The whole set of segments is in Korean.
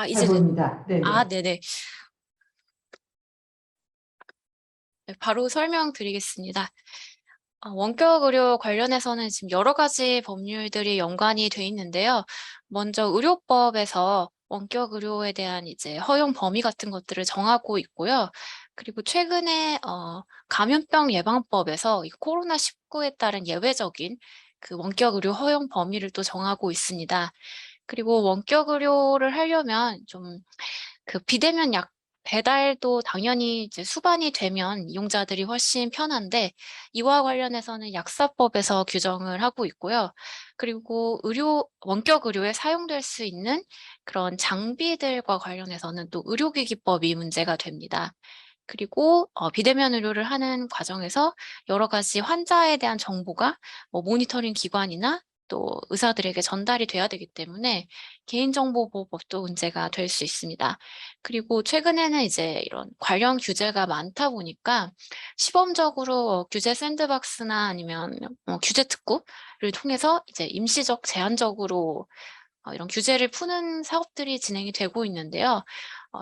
잘 보입니다. 네네. 네네. 네, 바로 설명드리겠습니다. 원격 의료 관련해서는 지금 여러 가지 법률들이 연관이 돼 있는데요. 먼저 의료법에서 원격 의료에 대한 이제 허용 범위 같은 것들을 정하고 있고요. 그리고 최근에 감염병 예방법에서 이 코로나19에 따른 예외적인 그 원격 의료 허용 범위를 또 정하고 있습니다. 그리고 원격 의료를 하려면 좀 그 비대면 약 배달도 당연히 이제 수반이 되면 이용자들이 훨씬 편한데 이와 관련해서는 약사법에서 규정을 하고 있고요. 그리고 원격 의료에 사용될 수 있는 그런 장비들과 관련해서는 또 의료기기법이 문제가 됩니다. 그리고 비대면 의료를 하는 과정에서 여러 가지 환자에 대한 정보가 뭐 모니터링 기관이나 또 의사들에게 전달이 돼야 되기 때문에 개인정보보호법도 문제가 될 수 있습니다. 그리고 최근에는 이제 이런 관련 규제가 많다 보니까 시범적으로 규제 샌드박스나 아니면 규제 특구를 통해서 이제 임시적 제한적으로 이런 규제를 푸는 사업들이 진행이 되고 있는데요.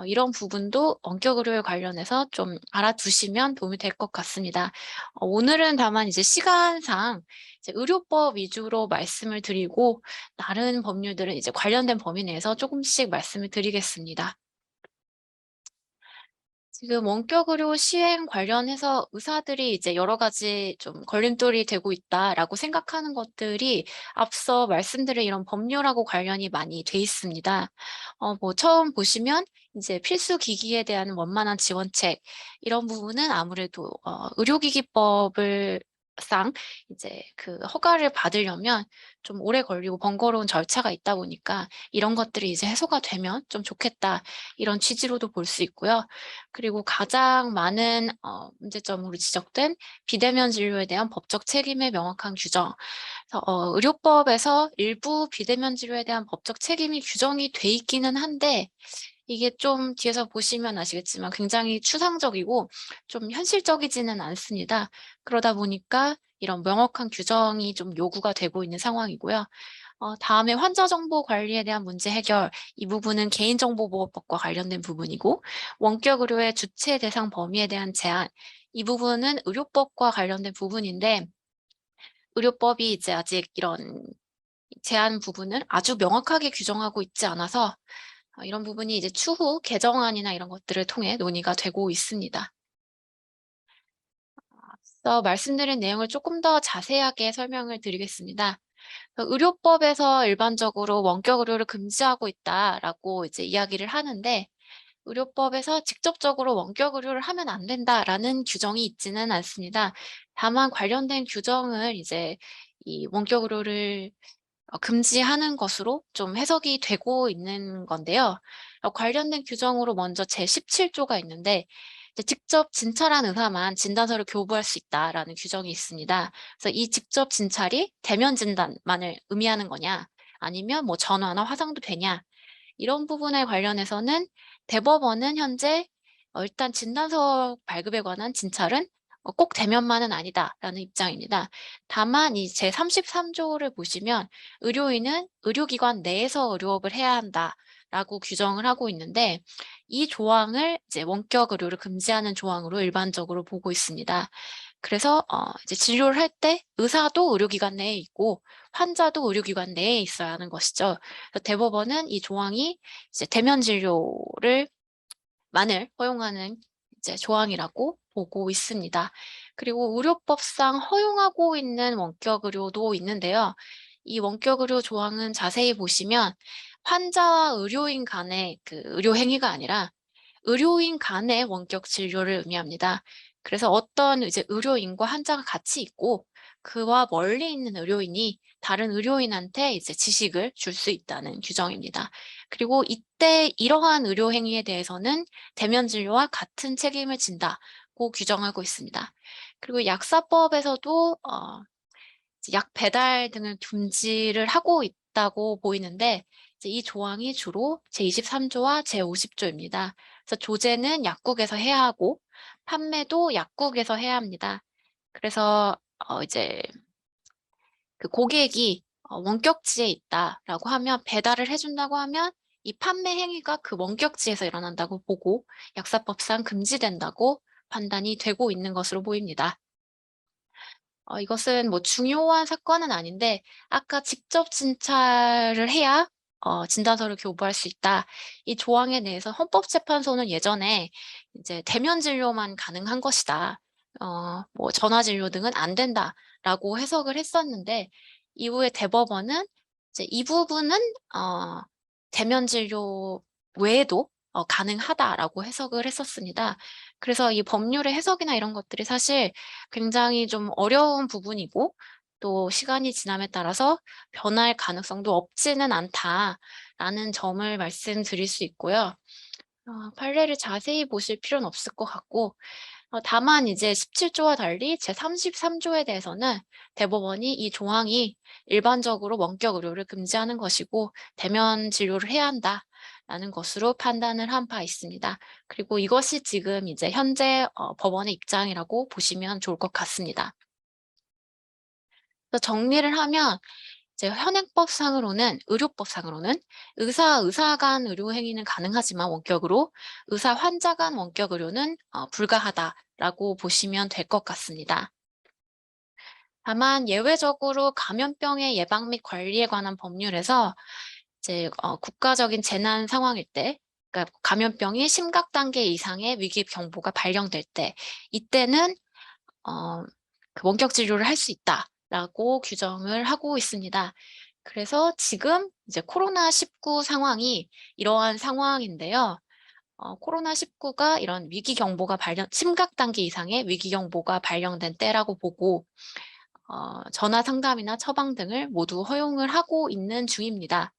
이런 부분도 원격 의료에 관련해서 좀 알아두시면 도움이 될 것 같습니다. 오늘은 다만 이제 시간상 이제 의료법 위주로 말씀을 드리고 다른 법률들은 이제 관련된 범위 내에서 조금씩 말씀을 드리겠습니다. 지금 원격 의료 시행 관련해서 의사들이 이제 여러 가지 좀 걸림돌이 되고 있다라고 생각하는 것들이 앞서 말씀드린 이런 법률하고 관련이 많이 돼 있습니다. 뭐 처음 보시면 이제 필수 기기에 대한 원만한 지원책 이런 부분은 아무래도 의료기기법을 상 이제 그 허가를 받으려면 좀 오래 걸리고 번거로운 절차가 있다 보니까 이런 것들이 이제 해소가 되면 좀 좋겠다 이런 취지로도 볼 수 있고요. 그리고 가장 많은 문제점으로 지적된 비대면 진료에 대한 법적 책임의 명확한 규정. 그래서 의료법에서 일부 비대면 진료에 대한 법적 책임이 규정이 돼 있기는 한데 이게 좀 뒤에서 보시면 아시겠지만 굉장히 추상적이고 좀 현실적이지는 않습니다. 그러다 보니까 이런 명확한 규정이 좀 요구가 되고 있는 상황이고요. 다음에 환자 정보 관리에 대한 문제 해결. 이 부분은 개인정보보호법과 관련된 부분이고 원격 의료의 주체 대상 범위에 대한 제한. 이 부분은 의료법과 관련된 부분인데 의료법이 이제 아직 이런 제한 부분을 아주 명확하게 규정하고 있지 않아서 이런 부분이 이제 추후 개정안이나 이런 것들을 통해 논의가 되고 있습니다. 앞서 말씀드린 내용을 조금 더 자세하게 설명을 드리겠습니다. 의료법에서 일반적으로 원격 의료를 금지하고 있다라고 이제 이야기를 하는데 의료법에서 직접적으로 원격 의료를 하면 안 된다라는 규정이 있지는 않습니다. 다만 관련된 규정을 이제 이 원격 의료를 금지하는 것으로 좀 해석이 되고 있는 건데요. 관련된 규정으로 먼저 제17조가 있는데 이제 직접 진찰한 의사만 진단서를 교부할 수 있다라는 규정이 있습니다. 그래서 이 직접 진찰이 대면 진단만을 의미하는 거냐 아니면 뭐 전화나 화상도 되냐 이런 부분에 관련해서는 대법원은 현재 일단 진단서 발급에 관한 진찰은 꼭 대면만은 아니다라는 입장입니다. 다만 이 제33조를 보시면 의료인은 의료기관 내에서 의료업을 해야 한다라고 규정을 하고 있는데 이 조항을 이제 원격 의료를 금지하는 조항으로 일반적으로 보고 있습니다. 그래서 이제 진료를 할 때 의사도 의료기관 내에 있고 환자도 의료기관 내에 있어야 하는 것이죠. 그래서 대법원은 이 조항이 이제 대면 진료를 만을 허용하는 이제 조항이라고 보고 있습니다. 그리고 의료법상 허용하고 있는 원격 의료도 있는데요. 이 원격 의료 조항은 자세히 보시면 환자와 의료인 간의 그 의료 행위가 아니라 의료인 간의 원격 진료를 의미합니다. 그래서 어떤 이제 의료인과 환자가 같이 있고 그와 멀리 있는 의료인이 다른 의료인한테 이제 지식을 줄 수 있다는 규정입니다. 그리고 이때 이러한 의료 행위에 대해서는 대면 진료와 같은 책임을 진다고 규정하고 있습니다. 그리고 약사법에서도 이제 약 배달 등을 금지를 하고 있다고 보이는데 이제 이 조항이 주로 제23조와 제50조입니다. 그래서 조제는 약국에서 해야 하고 판매도 약국에서 해야 합니다. 그래서 이제 그 고객이 원격지에 있다라고 하면 배달을 해준다고 하면 이 판매 행위가 그 원격지에서 일어난다고 보고 약사법상 금지된다고 판단이 되고 있는 것으로 보입니다. 이것은 뭐 중요한 사건은 아닌데 아까 직접 진찰을 해야 진단서를 교부할 수 있다. 이 조항에 대해서 헌법재판소는 예전에 이제 대면 진료만 가능한 것이다. 뭐 전화 진료 등은 안 된다라고 해석을 했었는데 이후에 대법원은 이제 이 부분은 어 대면 진료 외에도 가능하다라고 해석을 했었습니다. 그래서 이 법률의 해석이나 이런 것들이 사실 굉장히 좀 어려운 부분이고 또 시간이 지남에 따라서 변할 가능성도 없지는 않다라는 점을 말씀드릴 수 있고요. 판례를 자세히 보실 필요는 없을 것 같고 다만 이제 17조와 달리 제33조에 대해서는 대법원이 이 조항이 일반적으로 원격 의료를 금지하는 것이고 대면 진료를 해야 한다라는 것으로 판단을 한 바 있습니다. 그리고 이것이 지금 이제 현재 법원의 입장이라고 보시면 좋을 것 같습니다. 그래서 정리를 하면 이제 현행법상으로는 의료법상으로는 의사 간 의료 행위는 가능하지만 원격으로 의사 환자 간 원격 의료는 불가하다라고 보시면 될 것 같습니다. 다만 예외적으로 감염병의 예방 및 관리에 관한 법률에서 이제 국가적인 재난 상황일 때 그러니까 감염병이 심각 단계 이상의 위기 경보가 발령될 때 이때는 어 그 원격 진료를 할 수 있다라고 규정을 하고 있습니다. 그래서 지금 이제 코로나19 상황이 이러한 상황인데요. 코로나19가 이런 위기 경보가 심각 단계 이상의 위기 경보가 발령된 때라고 보고 전화 상담이나 처방 등을 모두 허용을 하고 있는 중입니다.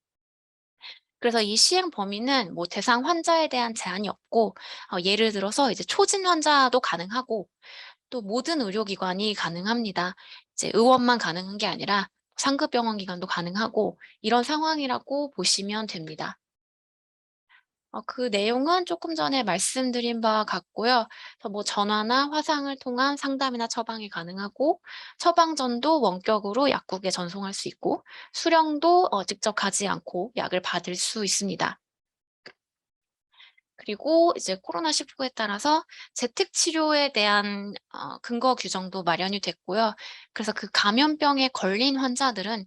그래서 이 시행 범위는 뭐 대상 환자에 대한 제한이 없고 예를 들어서 이제 초진 환자도 가능하고 또 모든 의료기관이 가능합니다. 이제 의원만 가능한 게 아니라 상급 병원 기관도 가능하고 이런 상황이라고 보시면 됩니다. 그 내용은 조금 전에 말씀드린 바와 같고요. 그래서 뭐 전화나 화상을 통한 상담이나 처방이 가능하고 처방전도 원격으로 약국에 전송할 수 있고 수령도 직접 가지 않고 약을 받을 수 있습니다. 그리고 이제 코로나19에 따라서 재택 치료에 대한 근거 규정도 마련이 됐고요. 그래서 그 감염병에 걸린 환자들은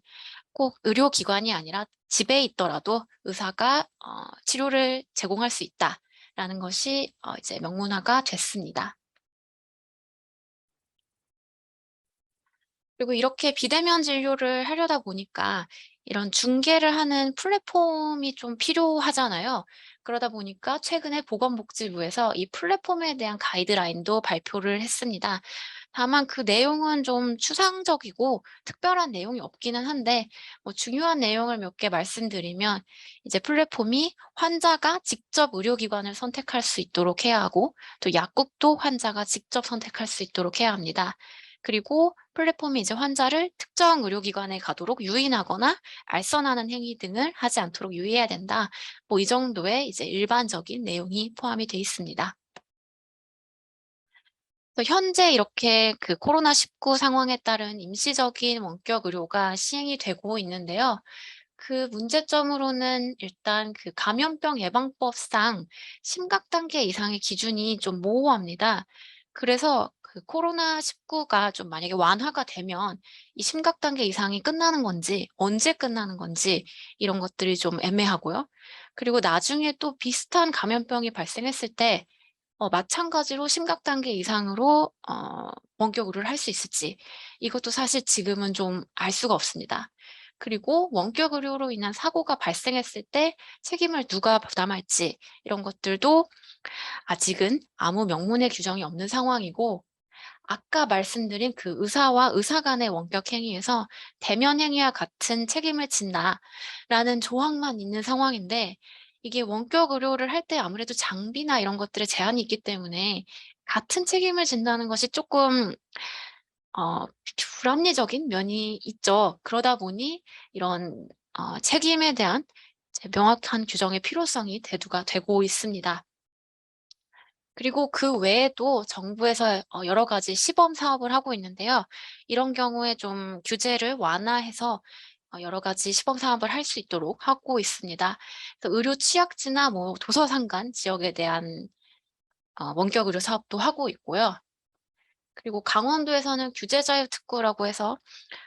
꼭 의료기관이 아니라 집에 있더라도 의사가 치료를 제공할 수 있다라는 것이 이제 명문화가 됐습니다. 그리고 이렇게 비대면 진료를 하려다 보니까 이런 중개를 하는 플랫폼이 좀 필요하잖아요. 그러다 보니까 최근에 보건복지부에서 이 플랫폼에 대한 가이드라인도 발표를 했습니다. 다만 그 내용은 좀 추상적이고 특별한 내용이 없기는 한데 뭐 중요한 내용을 몇 개 말씀드리면 이제 플랫폼이 환자가 직접 의료기관을 선택할 수 있도록 해야 하고 또 약국도 환자가 직접 선택할 수 있도록 해야 합니다. 그리고 플랫폼이 이제 환자를 특정 의료기관에 가도록 유인하거나 알선하는 행위 등을 하지 않도록 유의해야 된다. 뭐 이 정도의 이제 일반적인 내용이 포함이 되어 있습니다. 그래서 현재 이렇게 그 코로나19 상황에 따른 임시적인 원격 의료가 시행이 되고 있는데요. 그 문제점으로는 일단 그 감염병 예방법상 심각 단계 이상의 기준이 좀 모호합니다. 그래서 그 코로나19가 좀 만약에 완화가 되면 이 심각 단계 이상이 끝나는 건지 언제 끝나는 건지 이런 것들이 좀 애매하고요. 그리고 나중에 또 비슷한 감염병이 발생했을 때 마찬가지로 심각 단계 이상으로 원격 의료를 할 수 있을지 이것도 사실 지금은 좀 알 수가 없습니다. 그리고 원격 의료로 인한 사고가 발생했을 때 책임을 누가 부담할지 이런 것들도 아직은 아무 명문의 규정이 없는 상황이고 아까 말씀드린 그 의사와 의사 간의 원격 행위에서 대면 행위와 같은 책임을 진다라는 조항만 있는 상황인데 이게 원격 의료를 할 때 아무래도 장비나 이런 것들에 제한이 있기 때문에 같은 책임을 진다는 것이 조금 어 불합리적인 면이 있죠. 그러다 보니 이런 책임에 대한 이제 명확한 규정의 필요성이 대두가 되고 있습니다. 그리고 그 외에도 정부에서 여러 가지 시범 사업을 하고 있는데요. 이런 경우에 좀 규제를 완화해서 여러 가지 시범 사업을 할 수 있도록 하고 있습니다. 그래서 의료 취약지나 뭐 도서상관 지역에 대한 원격 의료 사업도 하고 있고요. 그리고 강원도에서는 규제자유 특구라고 해서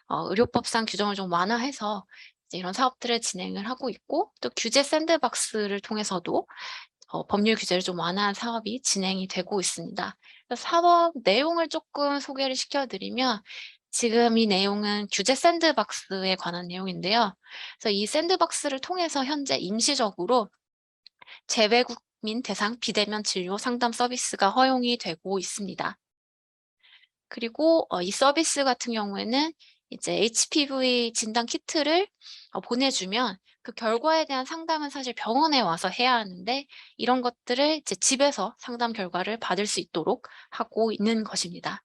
의료법상 규정을 좀 완화해서 이제 이런 사업들을 진행을 하고 있고, 또 규제 샌드박스를 통해서도 법률 규제를 좀 완화한 사업이 진행이 되고 있습니다. 그래서 사업 내용을 조금 소개를 시켜 드리면, 지금 이 내용은 규제 샌드박스에 관한 내용인데요. 그래서 이 샌드박스를 통해서 현재 임시적으로 재외국민 대상 비대면 진료 상담 서비스가 허용이 되고 있습니다. 그리고 이 서비스 같은 경우에는 이제 HPV 진단 키트를 보내주면 그 결과에 대한 상담은 사실 병원에 와서 해야 하는데, 이런 것들을 이제 집에서 상담 결과를 받을 수 있도록 하고 있는 것입니다.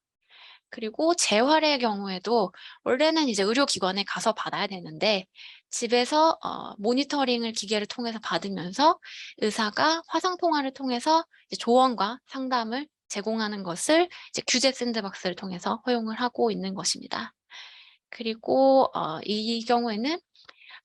그리고 재활의 경우에도 원래는 이제 의료기관에 가서 받아야 되는데, 집에서 모니터링을 기계를 통해서 받으면서 의사가 화상 통화를 통해서 이제 조언과 상담을 제공하는 것을 이제 규제 샌드박스를 통해서 허용을 하고 있는 것입니다. 그리고 이 경우에는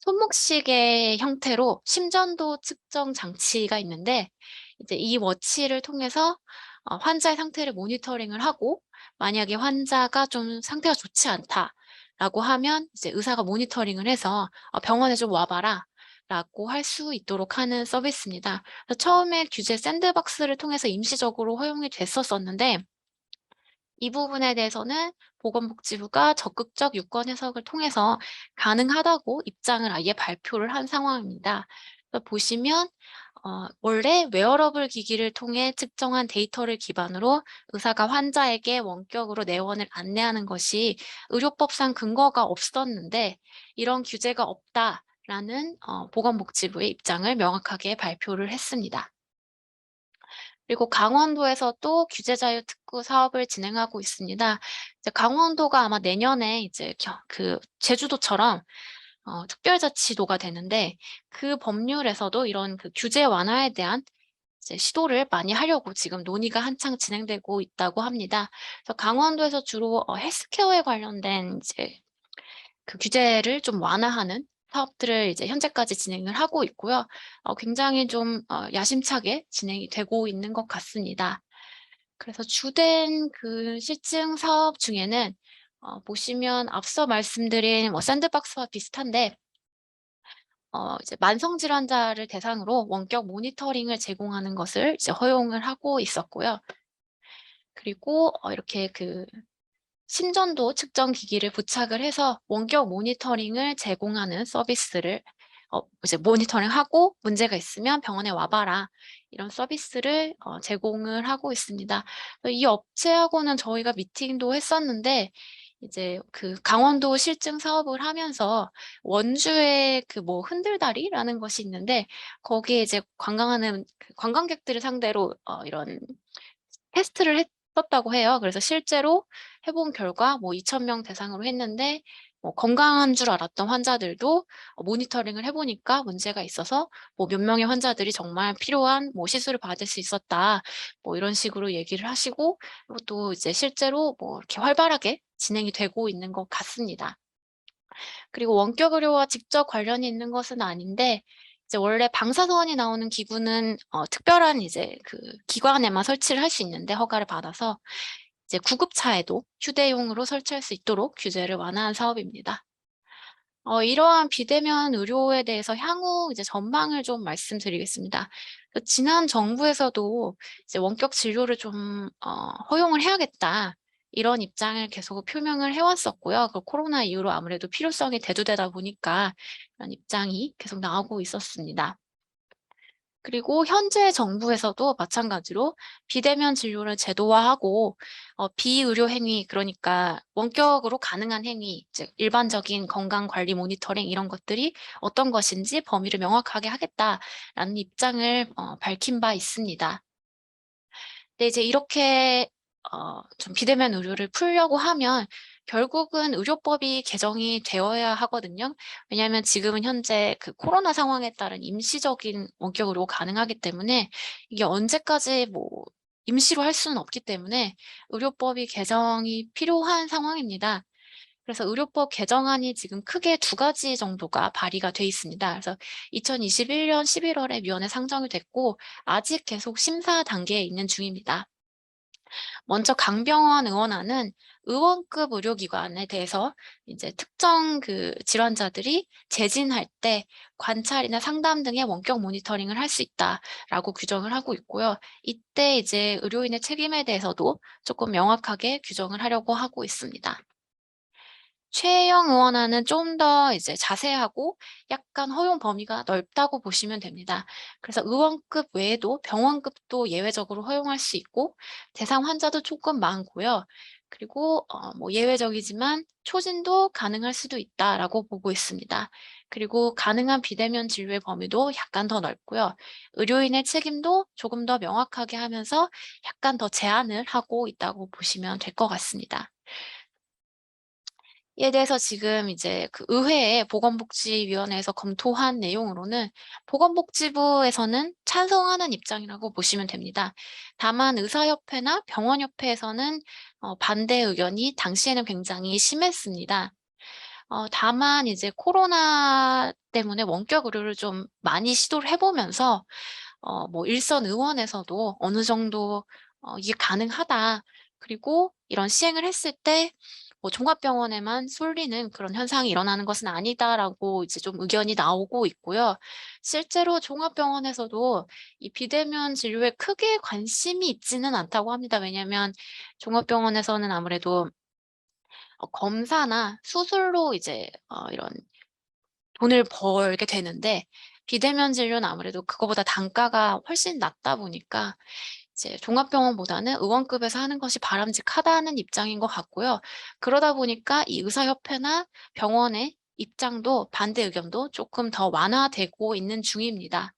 손목시계 형태로 심전도 측정 장치가 있는데, 이제 이 워치를 통해서 환자의 상태를 모니터링을 하고, 만약에 환자가 좀 상태가 좋지 않다라고 하면 이제 의사가 모니터링을 해서 병원에 좀 와 봐라라고 할 수 있도록 하는 서비스입니다. 그래서 처음에 규제 샌드박스를 통해서 임시적으로 허용이 됐었었는데, 이 부분에 대해서는 보건복지부가 적극적 유권 해석을 통해서 가능하다고 입장을 아예 발표를 한 상황입니다. 그래서 보시면 원래 웨어러블 기기를 통해 측정한 데이터를 기반으로 의사가 환자에게 원격으로 내원을 안내하는 것이 의료법상 근거가 없었는데, 이런 규제가 없다라는 보건복지부의 입장을 명확하게 발표를 했습니다. 그리고 강원도에서 또 규제자유 특구 사업을 진행하고 있습니다. 이제 강원도가 아마 내년에 이제 그 제주도처럼 특별자치도가 되는데, 그 법률에서도 이런 그 규제 완화에 대한 이제 시도를 많이 하려고 지금 논의가 한창 진행되고 있다고 합니다. 그래서 강원도에서 주로 헬스케어에 관련된 이제 그 규제를 좀 완화하는 사업들을 이제 현재까지 진행을 하고 있고요. 굉장히 좀 야심차게 진행이 되고 있는 것 같습니다. 그래서 주된 그 실증 사업 중에는 보시면 앞서 말씀드린 뭐 샌드박스와 비슷한데, 이제 만성 질환자를 대상으로 원격 모니터링을 제공하는 것을 이제 허용을 하고 있었고요. 그리고 이렇게 그 심전도 측정 기기를 부착을 해서 원격 모니터링을 제공하는 서비스를 이제 모니터링하고 문제가 있으면 병원에 와 봐라, 이런 서비스를 제공을 하고 있습니다. 이 업체하고는 저희가 미팅도 했었는데, 이제 그 강원도 실증 사업을 하면서 원주에 그 뭐 흔들다리라는 것이 있는데, 거기에 이제 관광하는 그 관광객들을 상대로 이런 테스트를 했었다고 해요. 그래서 실제로 해본 결과 뭐 2,000명 대상으로 했는데, 뭐 건강한 줄 알았던 환자들도 모니터링을 해 보니까 문제가 있어서 뭐 몇 명의 환자들이 정말 필요한 뭐 시술을 받을 수 있었다, 뭐 이런 식으로 얘기를 하시고, 그리고 또 이제 실제로 뭐 이렇게 활발하게 진행이 되고 있는 것 같습니다. 그리고 원격 의료와 직접 관련이 있는 것은 아닌데, 이제 원래 방사선이 나오는 기구는 특별한 이제 그 기관에만 설치를 할 수 있는데, 허가를 받아서 이제 구급차에도 휴대용으로 설치할 수 있도록 규제를 완화한 사업입니다. 이러한 비대면 의료에 대해서 향후 이제 전망을 좀 말씀드리겠습니다. 지난 정부에서도 이제 "원격 진료를 좀 허용을 해야겠다." 이런 입장을 계속 표명을 해 왔었고요. 그 코로나 이후로 아무래도 필요성이 대두되다 보니까 이런 입장이 계속 나오고 있었습니다. 그리고 현재 정부에서도 마찬가지로 비대면 진료를 제도화하고 비의료 행위, 그러니까 원격으로 가능한 행위, 즉 일반적인 건강 관리 모니터링, 이런 것들이 어떤 것인지 범위를 명확하게 하겠다라는 입장을 밝힌 바 있습니다. 근데 이제 이렇게 좀 비대면 의료를 풀려고 하면 결국은 의료법이 개정이 되어야 하거든요. 왜냐하면 지금은 현재 그 코로나 상황에 따른 임시적인 원격 의료가 가능하기 때문에, 이게 언제까지 뭐 임시로 할 수는 없기 때문에 의료법이 개정이 필요한 상황입니다. 그래서 의료법 개정안이 지금 크게 두 가지 정도가 발의가 돼 있습니다. 그래서 2021년 11월에 위원회 상정이 됐고 아직 계속 심사 단계에 있는 중입니다. 먼저 강병원 의원안은 의원급 의료기관에 대해서 이제 특정 그 질환자들이 재진할 때 관찰이나 상담 등의 원격 모니터링을 할 수 있다라고 규정을 하고 있고요. 이때 이제 의료인의 책임에 대해서도 조금 명확하게 규정을 하려고 하고 있습니다. 최혜영 의원안은 좀 더 이제 자세하고 약간 허용 범위가 넓다고 보시면 됩니다. 그래서 의원급 외에도 병원급도 예외적으로 허용할 수 있고 대상 환자도 조금 많고요. 그리고 뭐 예외적이지만 초진도 가능할 수도 있다라고 보고 있습니다. 그리고 가능한 비대면 진료의 범위도 약간 더 넓고요. 의료인의 책임도 조금 더 명확하게 하면서 약간 더 제한을 하고 있다고 보시면 될 것 같습니다. 이에 대해서 지금 이제 그 의회에 보건복지위원회에서 검토한 내용으로는 보건복지부에서는 찬성하는 입장이라고 보시면 됩니다. 다만 의사협회나 병원협회에서는 반대 의견이 당시에는 굉장히 심했습니다. 다만 이제 코로나 때문에 원격 의료를 좀 많이 시도를 해 보면서 뭐 일선 의원에서도 어느 정도 "이게 가능하다. 그리고 이런 시행을 했을 때 뭐 종합병원에만 쏠리는 그런 현상이 일어나는 것은 아니다."라고 이제 좀 의견이 나오고 있고요. 실제로 종합병원에서도 이 비대면 진료에 크게 관심이 있지는 않다고 합니다. 왜냐하면 종합병원에서는 아무래도 검사나 수술로 이제 이런 돈을 벌게 되는데 비대면 진료는 아무래도 그거보다 단가가 훨씬 낮다 보니까 이제 종합병원보다는 의원급에서 하는 것이 바람직하다는 입장인 것 같고요. 그러다 보니까 이 의사협회나 병원의 입장도 반대 의견도 조금 더 완화되고 있는 중입니다.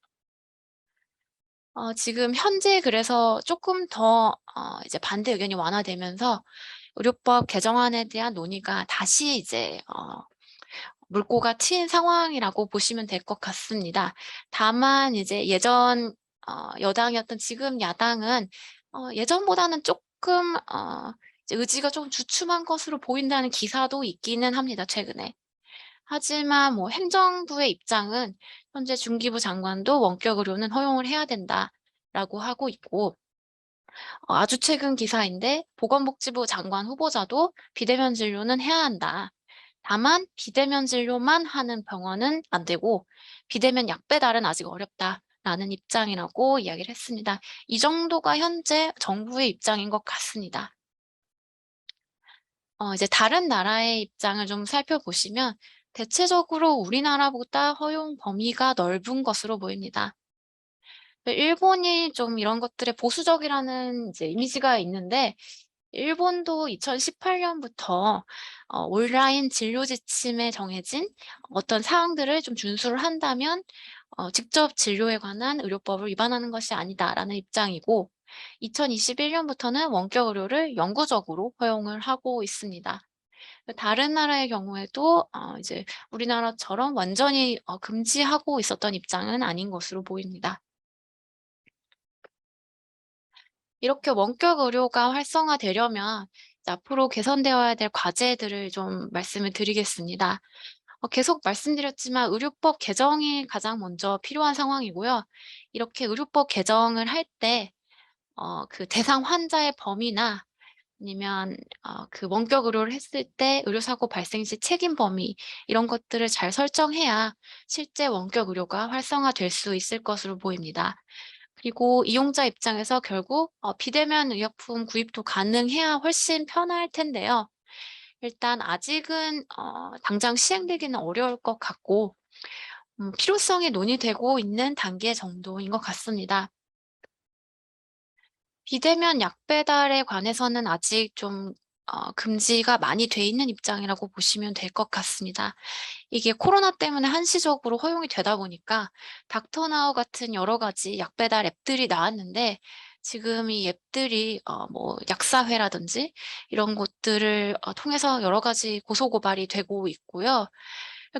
지금 현재 그래서 조금 더 이제 반대 의견이 완화되면서 의료법 개정안에 대한 논의가 다시 이제 물꼬가 트인 상황이라고 보시면 될 것 같습니다. 다만 이제 예전 여당이었던 지금 야당은 예전보다는 쪼끔 이제 의지가 좀 주춤한 것으로 보인다는 기사도 있기는 합니다, 최근에. 하지만 뭐 행정부의 입장은 현재 중기부 장관도 "원격 의료는 허용을 해야 된다."라고 하고 있고 아주 최근 기사인데 보건복지부 장관 후보자도 "비대면 진료는 해야 한다." 다만 "비대면 진료만 하는 병원은 안 되고 비대면 약 배달은 아직 어렵다."라는 입장이라고 이야기를 했습니다. 이 정도가 현재 정부의 입장인 것 같습니다. 이제 다른 나라의 입장을 좀 살펴보시면 대체적으로 우리나라보다 허용 범위가 넓은 것으로 보입니다. 일본이 좀 이런 것들에 보수적이라는 이제 이미지가 있는데 일본도 2018 년부터 온라인 진료 지침에 정해진 어떤 사항들을 좀 준수를 한다면 직접 진료에 관한 의료법을 위반하는 것이 아니다라는 입장이고 2021 년부터는 원격 의료를 영구적으로 허용을 하고 있습니다. 다른 나라의 경우에도 이제 우리나라처럼 완전히 금지하고 있었던 입장은 아닌 것으로 보입니다. 이렇게 원격 의료가 활성화되려면 이제 앞으로 개선되어야 될 과제들을 좀 말씀을 드리겠습니다. 계속 말씀드렸지만 의료법 개정이 가장 먼저 필요한 상황이고요. 이렇게 의료법 개정을 할 때 그 대상 환자의 범위나 아니면 그 원격 의료를 했을 때 의료사고 발생 시 책임 범위 이런 것들을 잘 설정해야 실제 원격 의료가 활성화될 수 있을 것으로 보입니다. 그리고 이용자 입장에서 결국 비대면 의약품 구입도 가능해야 훨씬 편할 텐데요. 일단 아직은 당장 시행되기는 어려울 것 같고 필요성이 논의되고 있는 단계 정도인 것 같습니다. 비대면 약 배달에 관해서는 아직 좀 금지가 많이 돼 있는 입장이라고 보시면 될 것 같습니다. 이게 코로나 때문에 한시적으로 허용이 되다 보니까 닥터나우 같은 여러 가지 약 배달 앱들이 나왔는데 지금 이 앱들이 뭐 약사회라든지 이런 곳들을 통해서 여러 가지 고소 고발이 되고 있고요.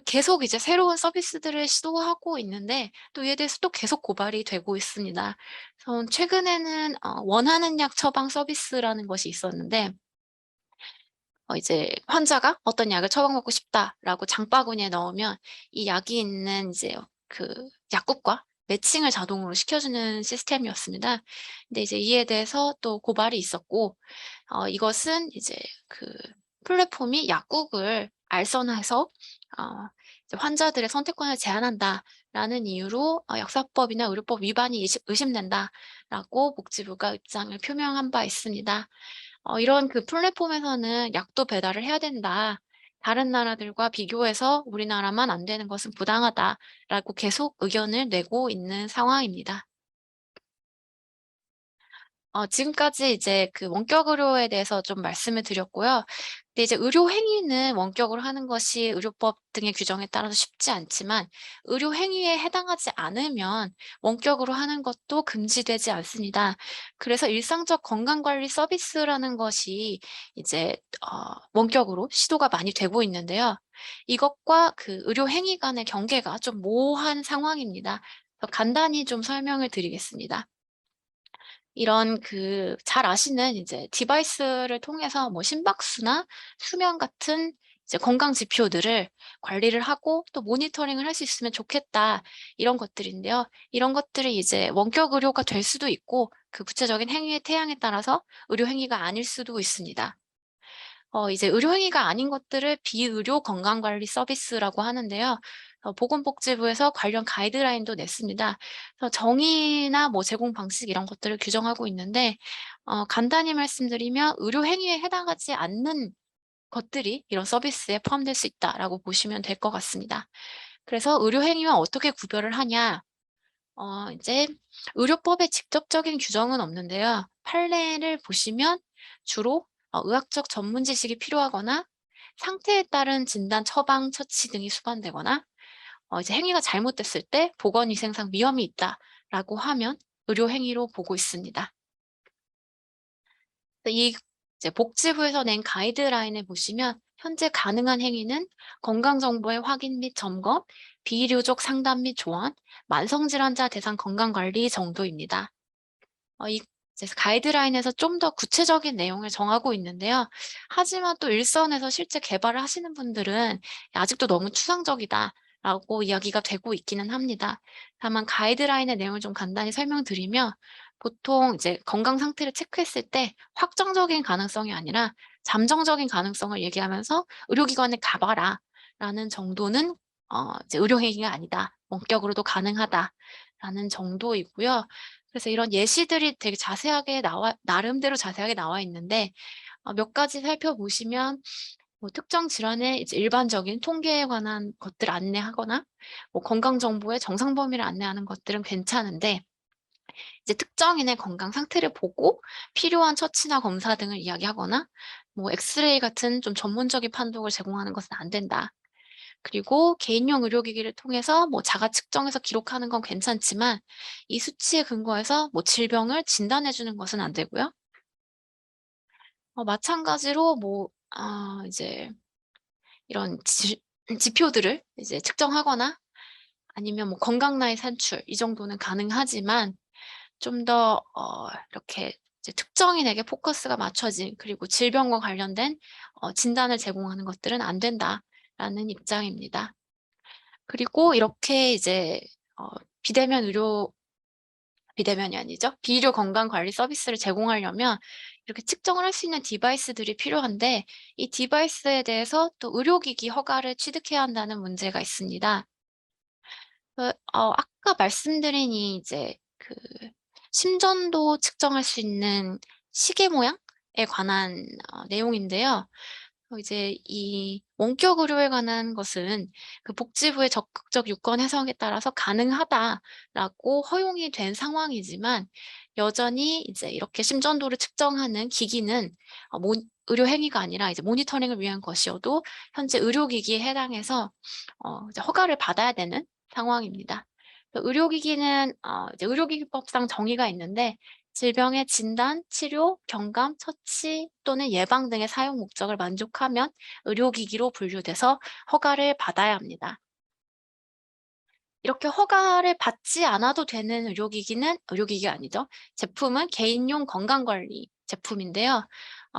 계속 이제 새로운 서비스들을 시도하고 있는데 또 이에 대해서 또 계속 고발이 되고 있습니다. 그래서 최근에는 원하는 약 처방 서비스라는 것이 있었는데 이제 환자가 어떤 약을 처방받고 싶다라고 장바구니에 넣으면 이 약이 있는 이제 그 약국과 매칭을 자동으로 시켜주는 시스템이었습니다. 근데 이제 이에 대해서 또 고발이 있었고, 이것은 이제 그 플랫폼이 약국을 알선해서 이제 환자들의 선택권을 제한한다라는 이유로 약사법이나 의료법 위반이 의심된다라고 복지부가 입장을 표명한 바 있습니다. 이런 그 플랫폼에서는 "약도 배달을 해야 된다. 다른 나라들과 비교해서 우리나라만 안 되는 것은 부당하다."라고 계속 의견을 내고 있는 상황입니다. 지금까지 이제 그 원격 의료에 대해서 좀 말씀을 드렸고요. 근데 이제 의료 행위는 원격으로 하는 것이 의료법 등의 규정에 따라서 쉽지 않지만, 의료 행위에 해당하지 않으면 원격으로 하는 것도 금지되지 않습니다. 그래서 일상적 건강관리 서비스라는 것이 이제 원격으로 시도가 많이 되고 있는데요. 이것과 그 의료 행위 간의 경계가 좀 모호한 상황입니다. 그래서 간단히 좀 설명을 드리겠습니다. 이런 그 잘 아시는 이제 디바이스를 통해서 뭐 심박수나 수면 같은 이제 건강 지표들을 관리를 하고 또 모니터링을 할 수 있으면 좋겠다, 이런 것들인데요. 이런 것들이 이제 원격 의료가 될 수도 있고, 그 구체적인 행위의 태양에 따라서 의료 행위가 아닐 수도 있습니다. 이제 의료 행위가 아닌 것들을 비의료 건강관리 서비스라고 하는데요. 보건복지부에서 관련 가이드라인도 냈습니다. 그래서 정의나 뭐 제공 방식 이런 것들을 규정하고 있는데, 간단히 말씀드리면 의료 행위에 해당하지 않는 것들이 이런 서비스에 포함될 수 있다라고 보시면 될 것 같습니다. 그래서 의료 행위와 어떻게 구별을 하냐? 이제 의료법에 직접적인 규정은 없는데요. 판례를 보시면 주로 의학적 전문 지식이 필요하거나 상태에 따른 진단, 처방, 처치 등이 수반되거나 이제 행위가 잘못됐을 때 보건위생상 위험이 있다라고 하면 의료 행위로 보고 있습니다. 이 이제 복지부에서 낸 가이드라인에 보시면 현재 가능한 행위는 건강정보의 확인 및 점검, 비의료적 상담 및 조언, 만성질환자 대상 건강관리 정도입니다. 이 이제 가이드라인에서 좀 더 구체적인 내용을 정하고 있는데요. 하지만 또 일선에서 실제 개발을 하시는 분들은 "아직도 너무 추상적이다."라고 이야기가 되고 있기는 합니다. 다만 가이드라인의 내용을 좀 간단히 설명드리면, 보통 이제 건강 상태를 체크했을 때 확정적인 가능성이 아니라 잠정적인 가능성을 얘기하면서 "의료기관에 가 봐라."라는 정도는 이제 "의료 행위가 아니다. 원격으로도 가능하다."라는 정도이고요. 그래서 이런 예시들이 되게 자세하게 나름대로 자세하게 나와 있는데, 몇 가지 살펴보시면 뭐 특정 질환의 이제 일반적인 통계에 관한 것들 안내하거나 뭐 건강 정보의 정상 범위를 안내하는 것들은 괜찮은데, 이제 특정인의 건강 상태를 보고 필요한 처치나 검사 등을 이야기하거나 뭐 엑스레이 같은 좀 전문적인 판독을 제공하는 것은 안 된다. 그리고 개인용 의료기기를 통해서 뭐 자가 측정해서 기록하는 건 괜찮지만, 이 수치에 근거해서 뭐 질병을 진단해 주는 것은 안 되고요. 마찬가지로 뭐 이제 이런 지표들을 이제 측정하거나 아니면 뭐 건강 나이 산출 이 정도는 가능하지만, 좀 더 이렇게 이제 특정인에게 포커스가 맞춰진, 그리고 질병과 관련된 진단을 제공하는 것들은 안 된다라는 입장입니다. 그리고 이렇게 이제 어 비대면 의료 비대면이 아니죠. 비의료 건강관리 서비스를 제공하려면 이렇게 측정을 할 수 있는 디바이스들이 필요한데, 이 디바이스에 대해서 또 의료기기 허가를 취득해야 한다는 문제가 있습니다. 아까 말씀드린 이 이제 그 심전도 측정할 수 있는 시계 모양에 관한 내용인데요. 이제 이 원격 의료에 관한 것은 그 복지부의 적극적 유권 해석에 따라서 가능하다라고 허용이 된 상황이지만, 여전히 이제 이렇게 심전도를 측정하는 기기는 의료 행위가 아니라 이제 모니터링을 위한 것이어도 현재 의료기기에 해당해서 이제 허가를 받아야 되는 상황입니다. 의료기기는 이제 의료기기법상 정의가 있는데, 질병의 진단, 치료, 경감, 처치 또는 예방 등의 사용 목적을 만족하면 의료기기로 분류돼서 허가를 받아야 합니다. 이렇게 허가를 받지 않아도 되는 의료기기는 의료기기가 아니죠. 제품은 개인용 건강관리 제품인데요.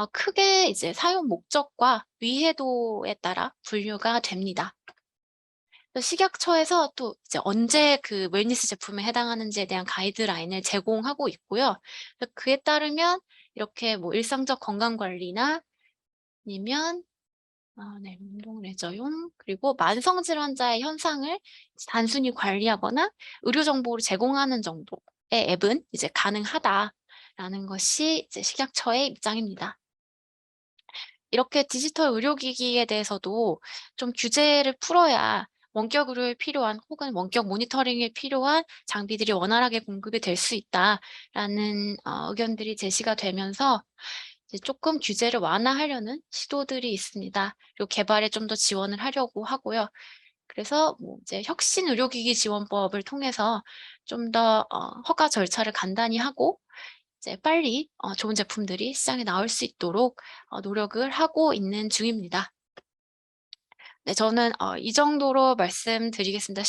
크게 이제 사용 목적과 위해도에 따라 분류가 됩니다. 또 식약처에서 또 이제 언제 그 웰니스 제품에 해당하는지에 대한 가이드라인을 제공하고 있고요. 그에 따르면 이렇게 뭐 일상적 건강 관리나 아니면 네, 운동 레저용 그리고 만성 질환자의 현상을 이제 단순히 관리하거나 의료 정보를 제공하는 정도의 앱은 이제 가능하다라는 것이 이제 식약처의 입장입니다. 이렇게 디지털 의료기기에 대해서도 좀 규제를 풀어야 원격 의료에 필요한 혹은 원격 모니터링에 필요한 장비들이 원활하게 공급이 될 수 있다라는 의견들이 제시가 되면서 이제 쪼끔 규제를 완화하려는 시도들이 있습니다. 그리고 개발에 좀 더 지원을 하려고 하고요. 그래서 뭐 이제 혁신 의료기기 지원법을 통해서 좀 더 허가 절차를 간단히 하고 이제 빨리 좋은 제품들이 시장에 나올 수 있도록 노력을 하고 있는 중입니다. 네, 저는 이 정도로 말씀드리겠습니다.